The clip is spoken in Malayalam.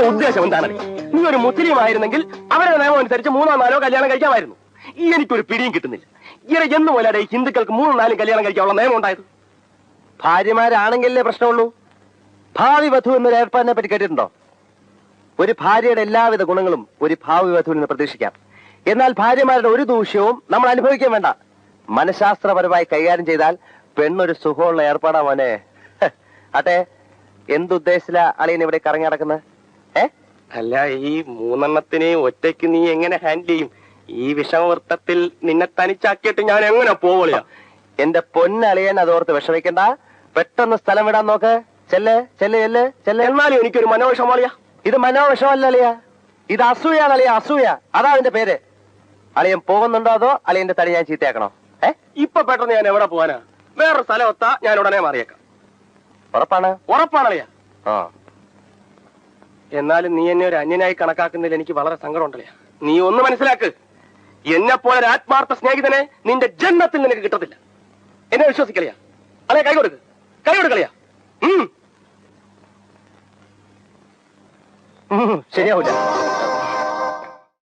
നിന്റെ ഉദ്ദേശം എന്താണ്? നീ ഒരു മുസ്ലിം ആയിരുന്നെങ്കിൽ അവരുടെ നിയമം അനുസരിച്ച് 3 4 കല്യാണം കഴിക്കാമായിരുന്നു. ഈ എനിക്കൊരു പിടിയും കിട്ടുന്നില്ല. ഈയിടെ എന്ന് പോലെയാണ് ഈ ഹിന്ദുക്കൾക്ക് 3 4 കല്യാണം കഴിക്കാനുള്ള നിയമം ഉണ്ടായത്? ഭാര്യമാരാണെങ്കിലേ പ്രശ്നമുള്ളൂ. ഭാവി വധു എന്നൊരു ഏർപ്പാടിനെ പറ്റി കേട്ടിട്ടുണ്ടോ? ഒരു ഭാര്യയുടെ എല്ലാവിധ ഗുണങ്ങളും ഒരു ഭാവി വധുവിൽ നിന്ന് പ്രതീക്ഷിക്കാം. എന്നാൽ ഭാര്യമാരുടെ ഒരു ദൂഷ്യവും നമ്മൾ അനുഭവിക്കാൻ വേണ്ട. മനഃശാസ്ത്രപരമായി കൈകാര്യം ചെയ്താൽ പെണ്ണൊരു സുഖമുള്ള ഏർപ്പാടാ മോനെ. അതെ, എന്തുദ്ദേശിച്ചില്ല അളിയൻ ഇവിടെ കറങ്ങി നടക്കുന്നത്? അല്ല, ഈ 3 എണ്ണത്തിനെ ഒറ്റയ്ക്ക് നീ എങ്ങനെ ഹാൻഡിൽ ചെയ്യും? ഈ വിഷമവൃത്തത്തിൽ നിന്നെ തനിച്ചാക്കിയിട്ട് ഞാൻ എങ്ങനെ പോവളിയാ? എന്റെ പൊന്നളിയൻ അതോർത്ത് വിഷമിക്കണ്ട. പെട്ടെന്ന് സ്ഥലം വിടാൻ നോക്ക്. ചെല്ല് ചെല്ല് ചെല്ല് ചെല്ല്. എന്നാലും എനിക്കൊരു മനോവിഷമളിയാ. ഇത് മനോവിഷമല്ല അളിയ, ഇത് അസൂയാണ് അളിയ, അസൂയ. അതാ അതിന്റെ പേര്. അളിയൻ പോകുന്നുണ്ടോ അതോ അളിയന്റെ തടി ഞാൻ ചീത്തയാക്കണോ? ഇപ്പൊ പെട്ടെന്ന് ഞാൻ എവിടെ പോവാനാ? വേറൊരു സ്ഥലം ഒത്താ ഞാൻ ഉടനെ മാറിയേക്കാം. ഉറപ്പാണ്? ഉറപ്പാണളിയാ. ആ, എന്നാലും നീ എന്നെ ഒരു അന്യനായി കണക്കാക്കുന്നതിൽ എനിക്ക് വളരെ സങ്കടമുണ്ടല്ലേ. നീ ഒന്ന് മനസ്സിലാക്ക്, എന്നെ പോലെ ഒരു ആത്മാർത്ഥ സ്നേഹിതനെ നിന്റെ ജന്മത്തിൽ നിനക്ക് കിട്ടത്തില്ല. എന്നെ വിശ്വസിക്കളിയാ. അല്ലെ, കൈ കൊടുക്കളിയാ. ശരിയാവൂല.